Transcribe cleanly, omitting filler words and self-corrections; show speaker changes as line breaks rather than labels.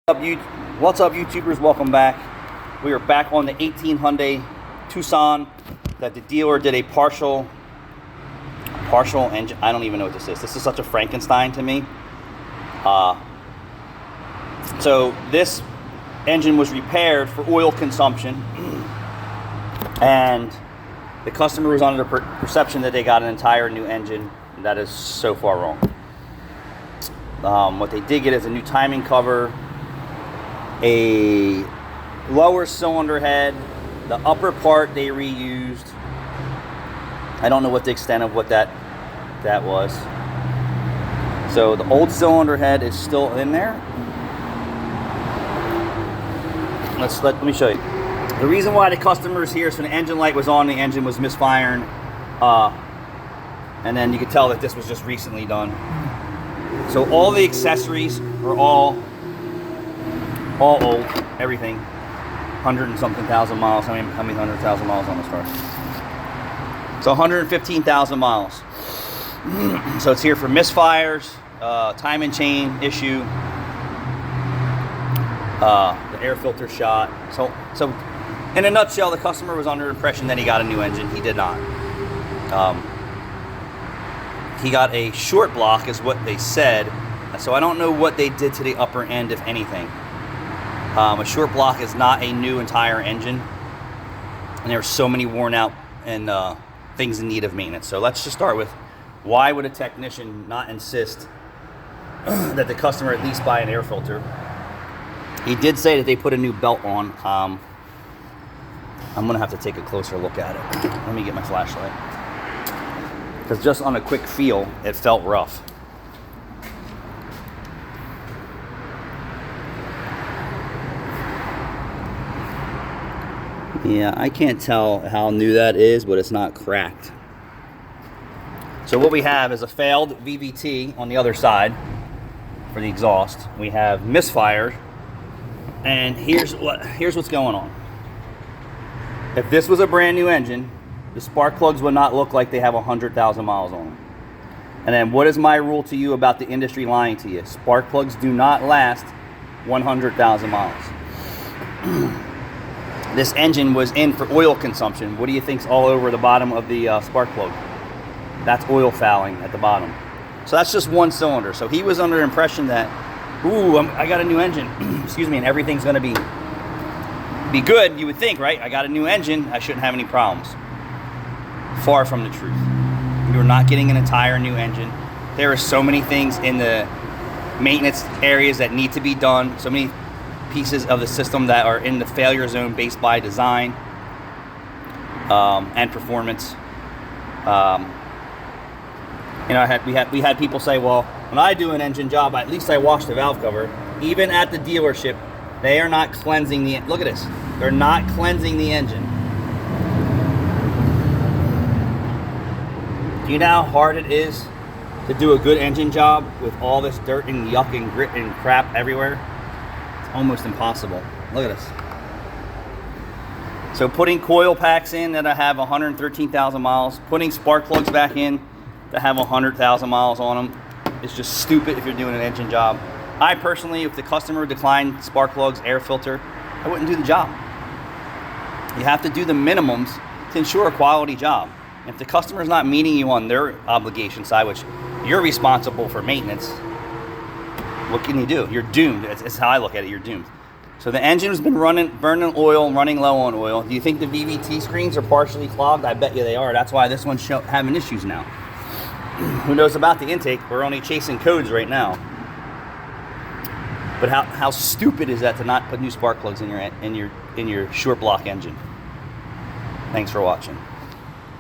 What's up, YouTubers? Welcome back. We are back on the 18 Hyundai Tucson that the dealer did a partial engine. I don't even know what this is. This is such a Frankenstein to me. So this engine was repaired for oil consumption, and the customer was under the perception that they got an entire new engine. That is so far wrong. What they did get is a new timing cover, a lower cylinder head, the upper part they reused. I don't know what the extent of what that was. So the old cylinder head is still in there. Let me show you. The reason why the customer is here is when the engine light was on, the engine was misfiring, and then you could tell that this was just recently done. So all the accessories are all old, everything. 100 and something thousand miles. How many 100,000 miles on this car? So 115,000 miles. So it's here for misfires, time and chain issue, the air filter shot. So in a nutshell, the customer was under the impression that he got a new engine. He did not. He got a short block is what they said. So I don't know what they did to the upper end, if anything. A short block is not a new entire engine, and there are so many worn out and things in need of maintenance. So let's just start with, why would a technician not insist that the customer at least buy an air filter? He did say that they put a new belt on. I'm gonna have to take a closer look at it. Let me get my flashlight, because just on a quick feel, it felt rough. Yeah, I can't tell how new that is, but it's not cracked. So what we have is a failed VVT on the other side for the exhaust. We have misfire, and here's what's going on. If this was a brand new engine, the spark plugs would not look like they have 100,000 miles on them. And then what is my rule to you about the industry lying to you? Spark plugs do not last 100,000 miles. This engine was in for oil consumption. What do you think's all over the bottom of the spark plug? That's oil fouling at the bottom. So that's just one cylinder. So he was under the impression that, I got a new engine, excuse me, and everything's gonna be good, you would think, right? I got a new engine, I shouldn't have any problems. Far from the truth. You're not getting an entire new engine. There are so many things in the maintenance areas that need to be done, so many pieces of the system that are in the failure zone based by design and performance. We had people say, well, when I do an engine job, at least I wash the valve cover. Even at the dealership, they are not cleansing the, look at this, they're not cleansing the engine. Do you know how hard it is to do a good engine job with all this dirt and yuck and grit and crap everywhere? It's almost impossible. Look at this. So putting coil packs in that have 113,000 miles, putting spark plugs back in that have 100,000 miles on them is just stupid if you're doing an engine job. I personally, if the customer declined spark plugs, air filter, I wouldn't do the job. You have to do the minimums to ensure a quality job. If the customer's not meeting you on their obligation side, which you're responsible for maintenance, what can you do? You're doomed. It's how I look at it. You're doomed. So the engine's been burning oil, running low on oil. Do you think the VVT screens are partially clogged? I bet you they are. That's why this one's having issues now. Who knows about the intake? We're only chasing codes right now. But how stupid is that to not put new spark plugs in your short block engine? Thanks for watching.